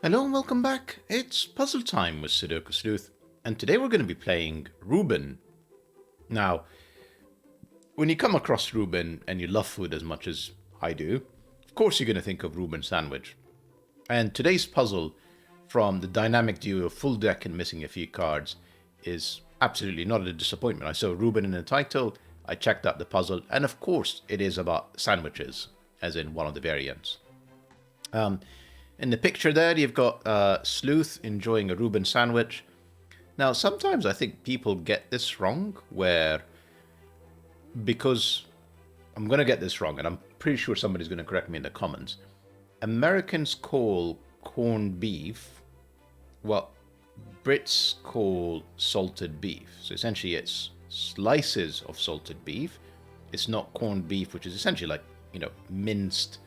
Hello and welcome back. It's puzzle time with Sudoku Sleuth, and today we're going to be playing Reuben. Now, when you come across Reuben and you love food as much as I do, of course you're going to think of Reuben sandwich. And today's puzzle from the dynamic duo of FullDeck and missing a few cards is absolutely not a disappointment. I saw Reuben in the title, I checked out the puzzle, and of course it is about sandwiches, as in one of the variants. In the picture there, you've got Sleuth enjoying a Reuben sandwich. Now, sometimes I think people get this wrong, because I'm going to get this wrong, and I'm pretty sure somebody's going to correct me in the comments. Americans call corned beef what Brits call salted beef. So essentially, it's slices of salted beef. It's not corned beef, which is essentially like, minced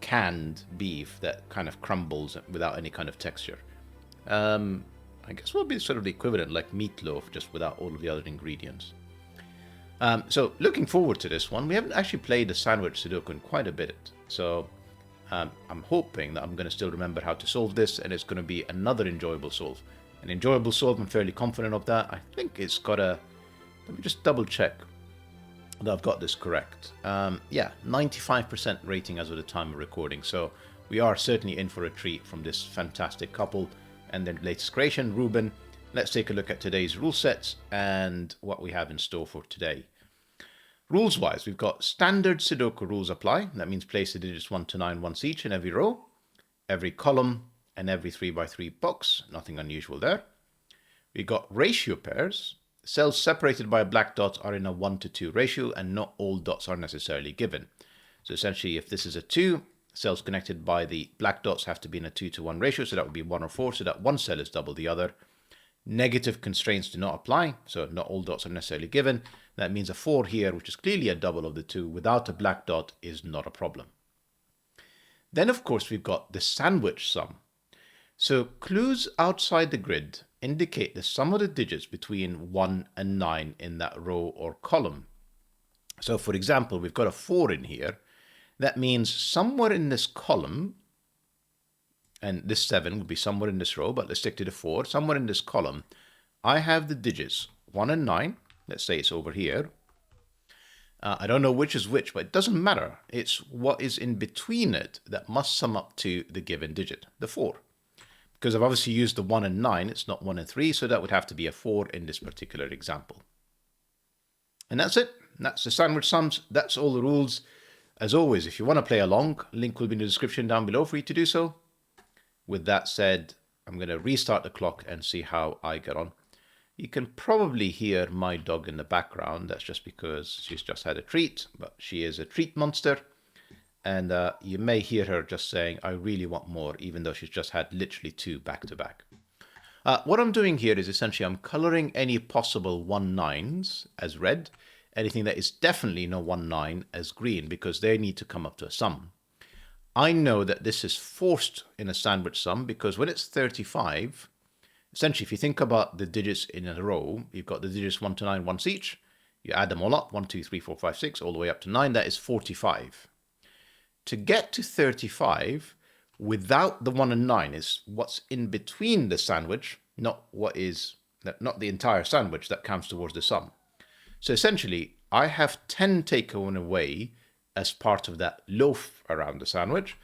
canned beef that kind of crumbles without any kind of texture. I guess will be sort of the equivalent like meatloaf, just without all of the other ingredients. So looking forward to this one. We haven't actually played the sandwich Sudoku in quite a bit, so I'm hoping that I'm going to still remember how to solve this, and it's going to be another enjoyable solve. An enjoyable solve, I'm fairly confident of that. I think it's got a... Let me just double check that I've got this correct. Yeah, 95% rating as of the time of recording, so we are certainly in for a treat from this fantastic couple and their latest creation, Reuben. Let's take a look at today's rule sets and what we have in store for today. Rules-wise, we've got standard Sudoku rules apply. That means place the digits 1 to 9 once each in every row, every column, and every 3x3 box. Nothing unusual there. We've got ratio pairs. Cells separated by a black dot are in a 1 to 2 ratio, and not all dots are necessarily given. So essentially, if this is a 2, cells connected by the black dots have to be in a 2 to 1 ratio, so that would be 1 or 4, so that one cell is double the other. Negative constraints do not apply, so not all dots are necessarily given. That means a 4 here, which is clearly a double of the 2, without a black dot is not a problem. Then, of course, we've got the sandwich sum. So clues outside the grid indicate the sum of the digits between 1 and 9 in that row or column. So for example, we've got a 4 in here. That means somewhere in this column, and this 7 would be somewhere in this row, but let's stick to the 4. Somewhere in this column, I have the digits 1 and 9. Let's say it's over here. I don't know which is which, but it doesn't matter. It's what is in between it that must sum up to the given digit, the 4. Because I've obviously used the 1 and 9, it's not 1 and 3, so that would have to be a 4 in this particular example. And that's it. That's the sandwich sums. That's all the rules. As always, if you want to play along, link will be in the description down below for you to do so. With that said, I'm going to restart the clock and see how I get on. You can probably hear my dog in the background. That's just because she's just had a treat, but she is a treat monster. And you may hear her just saying, I really want more, even though she's just had literally 2 back-to-back. What I'm doing here is essentially I'm coloring any possible 1-9s as red, anything that is definitely no 1-9 as green, because they need to come up to a sum. I know that this is forced in a sandwich sum, because when it's 35, essentially if you think about the digits in a row, you've got the digits 1 to 9 once each, you add them all up, 1, 2, 3, 4, 5, 6, all the way up to 9, that is 45. To get to 35 without the 1 and 9 is what's in between the sandwich, not the entire sandwich that counts towards the sum. So essentially, I have 10 taken away as part of that loaf around the sandwich,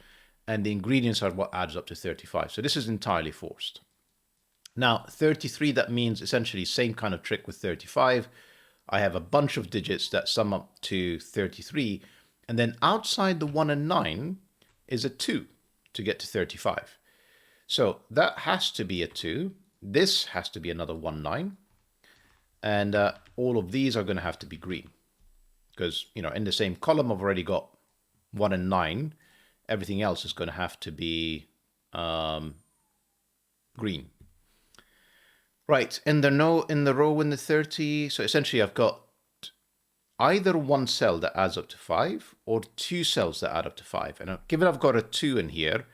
and the ingredients are what adds up to 35. So this is entirely forced. Now, 33, that means essentially same kind of trick with 35. I have a bunch of digits that sum up to 33, and then outside the 1 and 9 is a 2 to get to 35. So that has to be a 2. This has to be another 1-9. And all of these are going to have to be green. Because, in the same column, I've already got 1 and 9. Everything else is going to have to be green. Right, in the row in the 30, so essentially I've got either one cell that adds up to 5 or 2 cells that add up to 5. And given I've got a 2 in here,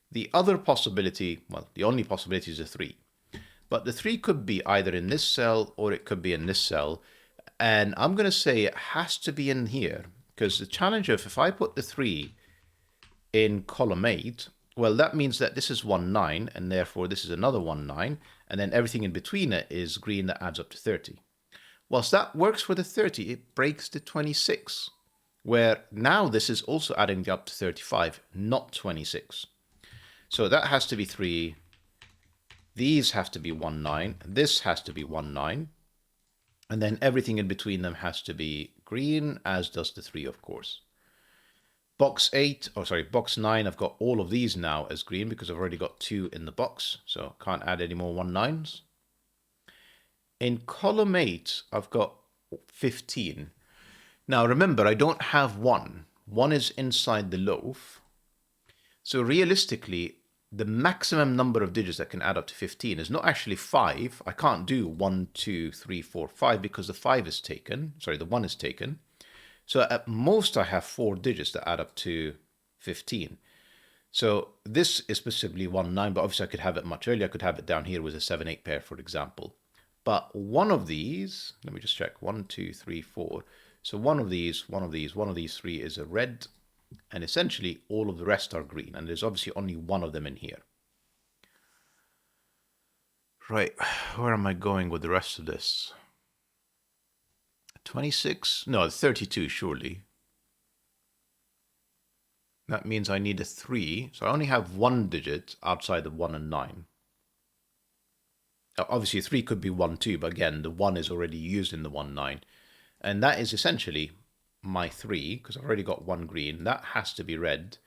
the other possibility, well, the only possibility is a 3. But the 3 could be either in this cell or it could be in this cell. And I'm going to say it has to be in here, because the challenge of if I put the 3 in column 8, well, that means that this is 1, 9, and therefore this is another 1, 9, and then everything in between it is green that adds up to 30. Whilst that works for the 30, it breaks the 26, where now this is also adding up to 35, not 26. So that has to be 3. These have to be 1, 9. This has to be 1, 9. And then everything in between them has to be green, as does the 3, of course. Box 9, I've got all of these now as green because I've already got 2 in the box, so can't add any more 1, 9s. In column 8, I've got 15. Now remember, I don't have 1. 1 is inside the loaf. So realistically, the maximum number of digits that can add up to 15 is not actually 5. I can't do 1, 2, 3, 4, 5 because the 5 is taken. Sorry, the 1 is taken. So at most I have 4 digits that add up to 15. So this is specifically 1, 9, but obviously I could have it much earlier. I could have it down here with a 7, 8 pair, for example. But one of these, let me just check, 1, 2, 3, 4. So one of these 3 is a red, and essentially all of the rest are green. And there's obviously only one of them in here. Right, where am I going with the rest of this? 26? No, 32, surely. That means I need a 3. So I only have 1 digit outside of 1 and 9. Obviously, 3 could be 1, 2, but again, the 1 is already used in the 1, 9. And that is essentially my 3, because I've already got 1 green. That has to be red.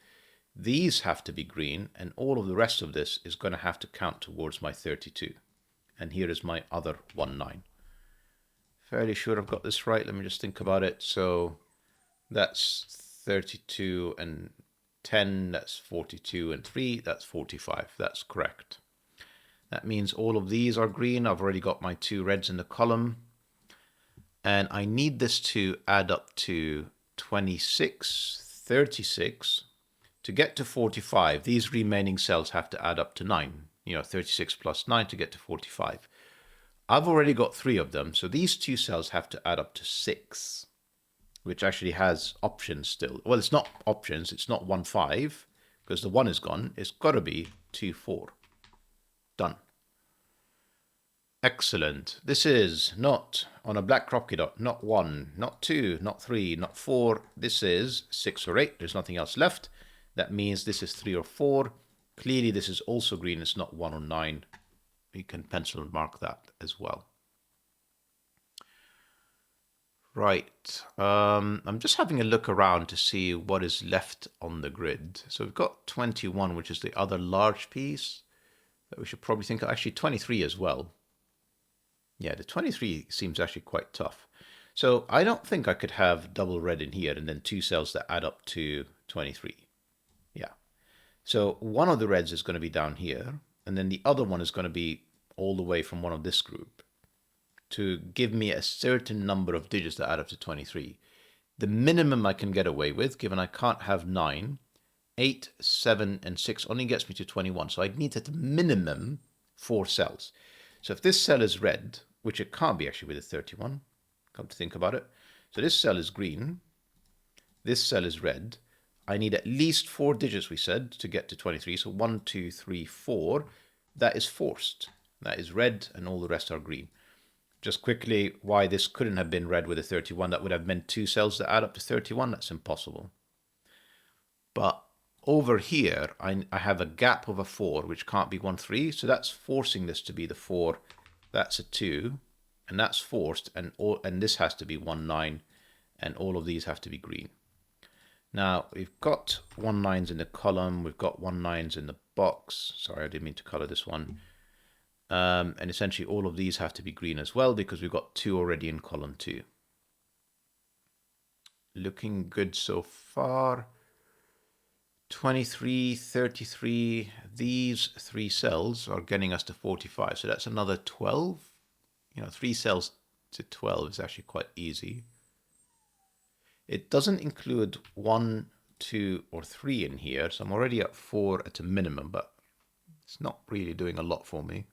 These have to be green, and all of the rest of this is going to have to count towards my 32. And here is my other 1, 9. Fairly sure I've got this right. Let me just think about it. So that's 32 and 10. That's 42 and 3. That's 45. That's correct. That means all of these are green. I've already got my 2 reds in the column. And I need this to add up to 26, 36. To get to 45, these remaining cells have to add up to 9. 36 plus 9 to get to 45. I've already got 3 of them, so these 2 cells have to add up to 6, which actually has options still. Well, it's not options, it's not 1, 5, because the 1 is gone. It's got to be 2, 4. Done. Excellent. This is not on a black Kropke dot, not 1, not 2, not 3, not 4. This is 6 or 8. There's nothing else left. That means this is 3 or 4. Clearly, this is also green. It's not 1 or 9. You can pencil mark that as well. Right. I'm just having a look around to see what is left on the grid. So we've got 21, which is the other large piece that we should probably think of. Actually, 23 as well. Yeah, the 23 seems actually quite tough. So I don't think I could have double red in here and then 2 cells that add up to 23. Yeah. So one of the reds is going to be down here, and then the other one is going to be all the way from one of this group to give me a certain number of digits that add up to 23. The minimum I can get away with, given I can't have 9, 8, 7, and 6 only gets me to 21. So I'd need at minimum 4 cells. So if this cell is red, which it can't be actually with a 31, come to think about it. So this cell is green, this cell is red. I need at least 4 digits, we said, to get to 23. So 1, 2, 3, 4. That is forced. That is red, and all the rest are green. Just quickly, why this couldn't have been red with a 31. That would have meant 2 cells that add up to 31. That's impossible. But over here, I have a gap of a 4, which can't be 1, 3. So that's forcing this to be the 4. That's a 2, and that's forced. And this has to be 1, 9, and all of these have to be green. Now, we've got 1, 9s in the column. We've got 1, 9s in the box. Sorry, I didn't mean to color this one. And essentially all of these have to be green as well because we've got 2 already in column 2. Looking good so far. 23, 33, these 3 cells are getting us to 45. So that's another 12. 3 cells to 12 is actually quite easy. It doesn't include 1, 2, or 3 in here. So I'm already at 4 at a minimum, but it's not really doing a lot for me.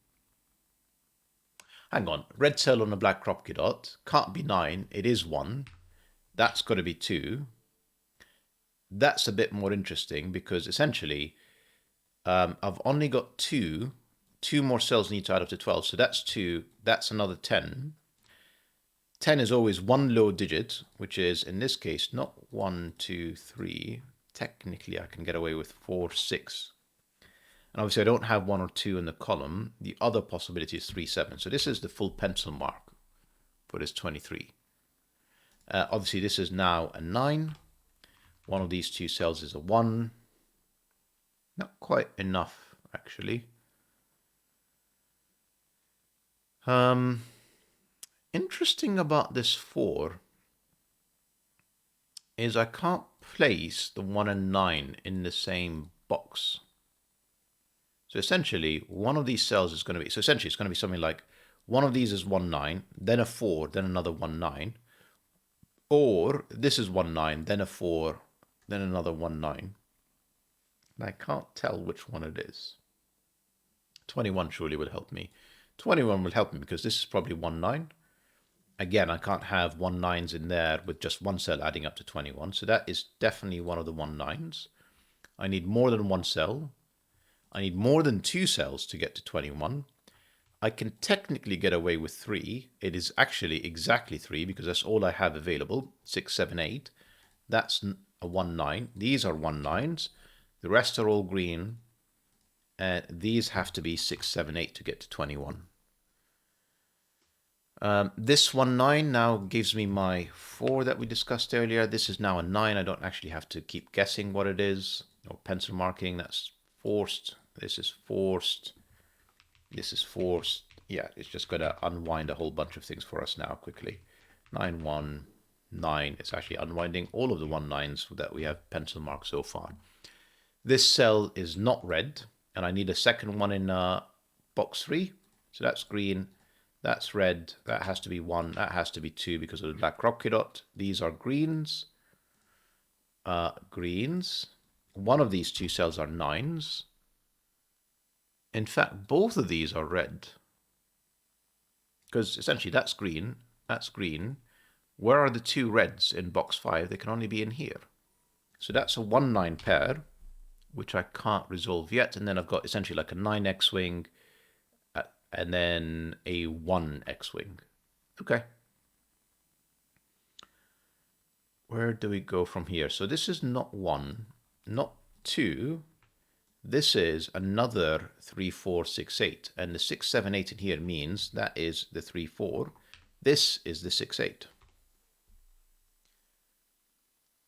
Hang on, red cell on a black Kropke dot can't be 9. It is 1. That's got to be 2. That's a bit more interesting because essentially I've only got two. Two more cells need to add up to 12. So that's 2. That's another 10. 10 is always one low digit, which is, in this case, not 1, 2, 3. Technically, I can get away with 4, 6. And obviously, I don't have 1 or 2 in the column. The other possibility is 3, 7. So this is the full pencil mark for this 23. Obviously, this is now a 9. One of these two cells is a 1. Not quite enough, actually. Interesting about this 4 is I can't place the 1 and 9 in the same box. So essentially, one of these cells is going to be, so essentially it's going to be something like one of these is 1, 9, then a 4, then another 1, 9. Or this is 1, 9, then a 4, then another 1, 9. And I can't tell which one it is. 21 surely will help me. 21 will help me because this is probably 1, 9. Again, I can't have 1, 9s in there with just one cell adding up to 21. So that is definitely one of the 1, 9s. I need more than one cell. I need more than 2 cells to get to 21. I can technically get away with 3. It is actually exactly 3 because that's all I have available. 6, 7, 8. That's a 1, 9. These are 1, 9s. The rest are all green. And these have to be 6, 7, 8 to get to 21. This 1, 9 now gives me my 4 that we discussed earlier. This is now a 9. I don't actually have to keep guessing what it is or pencil marking. That's forced. This is forced. This is forced. Yeah, it's just going to unwind a whole bunch of things for us now quickly. 9, 1, 9. It's actually unwinding all of the 1, 9s that we have pencil marked so far. This cell is not red, and I need a second one in box 3. So that's green. That's red. That has to be 1. That has to be 2 because of the black crop dot. These are greens. Greens. One of these 2 cells are 9s. In fact, both of these are red. Because essentially that's green. That's green. Where are the 2 reds in box 5? They can only be in here. So that's a 1, 9 pair, which I can't resolve yet. And then I've got essentially like a 9 X-wing. And then a 1 X-wing. Okay. Where do we go from here? So this is not 1, not 2. This is another 3, 4, 6, 8. And the 6, 7, 8 in here means that is the 3, 4. This is the 6, 8.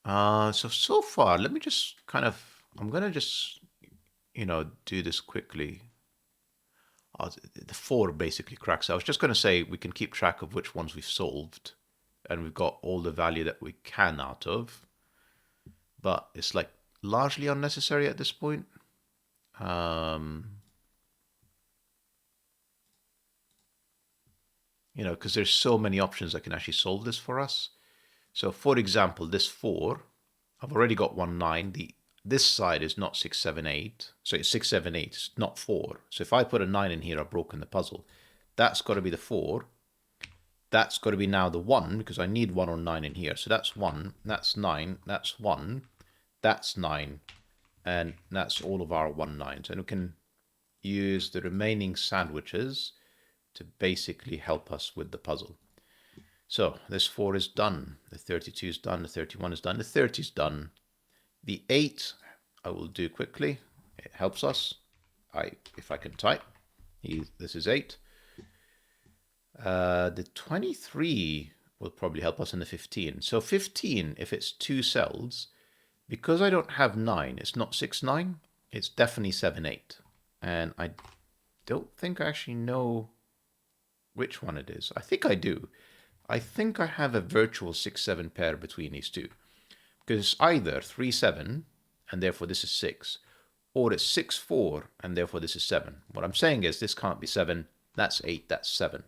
So far, let me just kind of, I'm going to just, do this quickly. The 4 basically cracks. I was just going to say we can keep track of which ones we've solved, and we've got all the value that we can out of. But it's like largely unnecessary at this point. Because there's so many options that can actually solve this for us. So for example, this 4, I've already got 1, 9. This side is not 6, 7, 8. So it's 6, 7, 8. It's not 4. So if I put a 9 in here, I've broken the puzzle. That's got to be the 4. That's got to be now the 1 because I need 1 or 9 in here. So that's 1. That's 9. That's 1. That's 9. And that's all of our 1, 9s. And we can use the remaining sandwiches to basically help us with the puzzle. So this 4 is done. The 32 is done. The 31 is done. The 30 is done. The 8 I will do quickly. It helps us. If I can type. This is 8. The 23 will probably help us in the 15. So 15, if it's 2 cells, because I don't have 9, it's not 6, 9. It's definitely 7, 8. And I don't think I actually know which one it is. I think I do. I think I have a virtual 6, 7 pair between these two. Because it's either 3, 7, and therefore this is 6, or it's 6, 4, and therefore this is 7. What I'm saying is this can't be 7, that's 8, that's 7.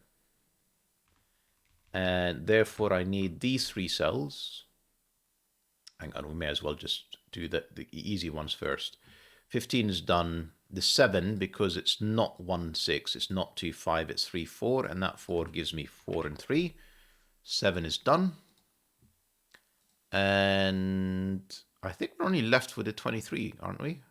And therefore I need these 3 cells. Hang on, we may as well just do the easy ones first. 15 is done. The 7, because it's not 1, 6, it's not 2, 5, it's 3, 4, and that 4 gives me 4 and 3. 7 is done. And I think we're only left with the 23, aren't we?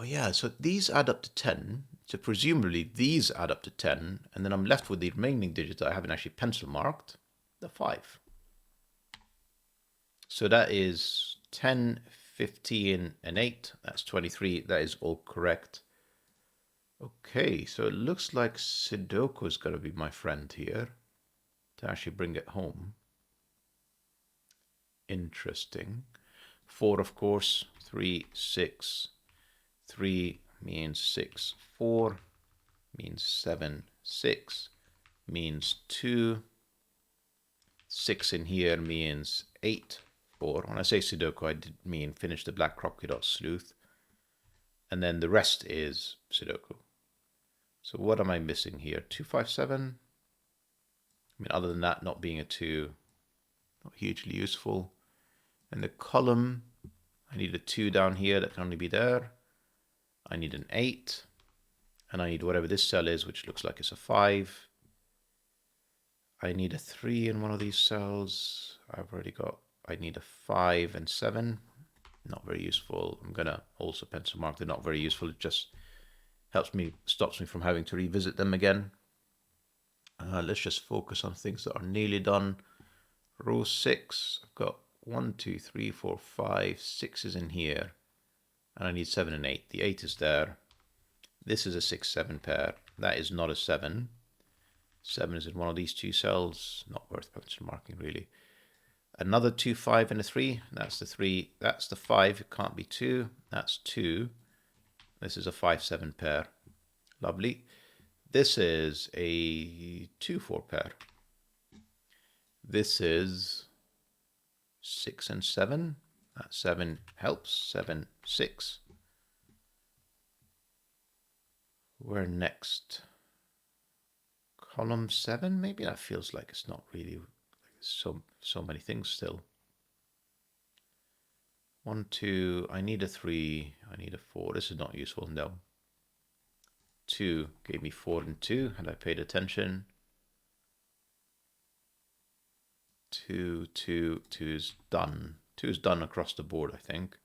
Oh yeah, so these add up to 10. So presumably these add up to 10. And then I'm left with the remaining digits that I haven't actually pencil marked, the 5. So that is 10, 15, and 8. That's 23. That is all correct. Okay, so it looks like Sudoku is going to be my friend here to actually bring it home. Interesting. 4, of course. 3, 6. 3 means 6. 4 means 7. 6 means 2. 6 in here means 8. 4. When I say Sudoku, I did mean finish the Black Crocodile Sleuth. And then the rest is Sudoku. So what am I missing here? 2, 5, 7. I mean, other than that, not being a 2, not hugely useful. And the column, I need a 2 down here that can only be there. I need an 8. And I need whatever this cell is, which looks like it's a 5. I need a 3 in one of these cells. I need a 5 and 7. Not very useful. I'm going to also pencil mark they're not very useful. It just stops me from having to revisit them again. Let's just focus on things that are nearly done. Row 6, I've got 1, 2, 3, 4, 5, 6 is in here. And I need 7 and 8. The 8 is there. This is a 6, 7 pair. That is not a 7. 7 is in one of these two cells. Not worth pencil marking, really. Another 2, 5, and a 3. That's the 3. That's the 5. It can't be 2. That's 2. This is a 5, 7 pair. Lovely. This is a 2, 4 pair. This is 6 and 7. That 7 helps. 7, 6. Where next? Column 7, maybe? That feels like it's not really so many things still. 1, 2, I need a 3, I need a 4. This is not useful, no. 2 gave me 4 and 2, had I paid attention. 2, 2, 2 is done. 2 is done across the board, I think.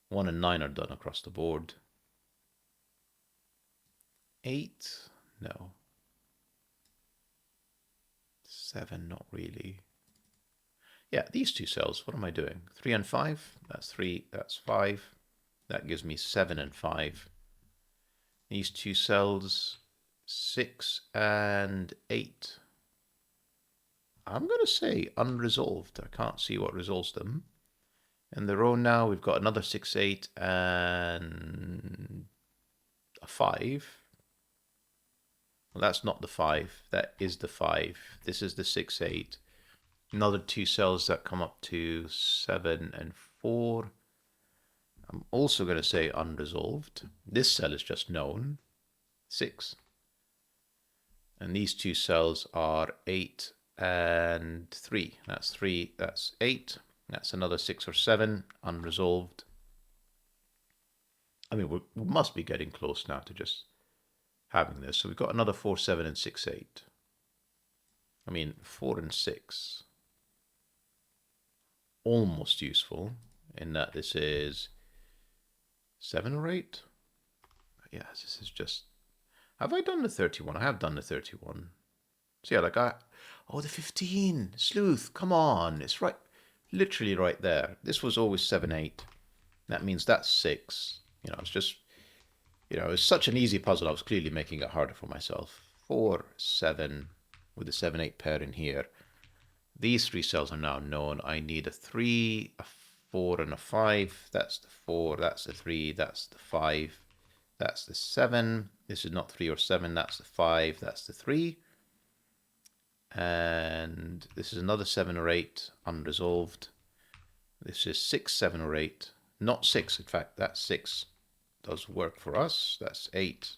1 and 9 are done across the board. 8, no. 7, not really. Yeah, these two cells, what am I doing? 3 and 5, that's 3, that's 5. That gives me 7 and 5. These two cells, 6 and 8. I'm going to say unresolved. I can't see what resolves them. In the row now, we've got another 6, 8 and a 5. Well, that's not the 5. That is the 5. This is the 6, 8. Another two cells that come up to 7 and 4. I'm also going to say unresolved. This cell is just known, 6. And these two cells are 8 and 3. That's 3, that's 8. That's another 6 or 7, unresolved. I mean, we must be getting close now to just having this. So we've got another 4, 7, and 6, 8. I mean, 4 and 6. Almost useful in that this is 7 or 8. Yeah, this is just... Have I done the 31? I have done the 31. So yeah, like oh, the 15. Sleuth, come on. It's right, literally right there. This was always 7, 8. That means that's 6. You know, it's just... You know, it's such an easy puzzle. I was clearly making it harder for myself. 4, 7 with the 7, 8 pair in here. These three cells are now known. I need a 3, a 4, and a 5. That's the 4, that's the 3, that's the 5, that's the 7. This is not 3 or 7, that's the 5, that's the 3. And this is another 7 or 8, unresolved. This is 6, 7, or 8. Not 6, in fact, that's 6. Does work for us. That's 8,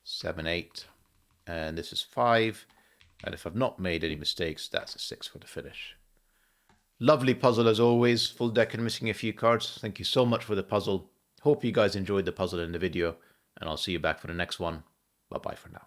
7, 8. And this is 5. And if I've not made any mistakes, that's a 6 for the finish. Lovely puzzle as always. Full deck and missing a few cards. Thank you so much for the puzzle. Hope you guys enjoyed the puzzle in the video. And I'll see you back for the next one. Bye-bye for now.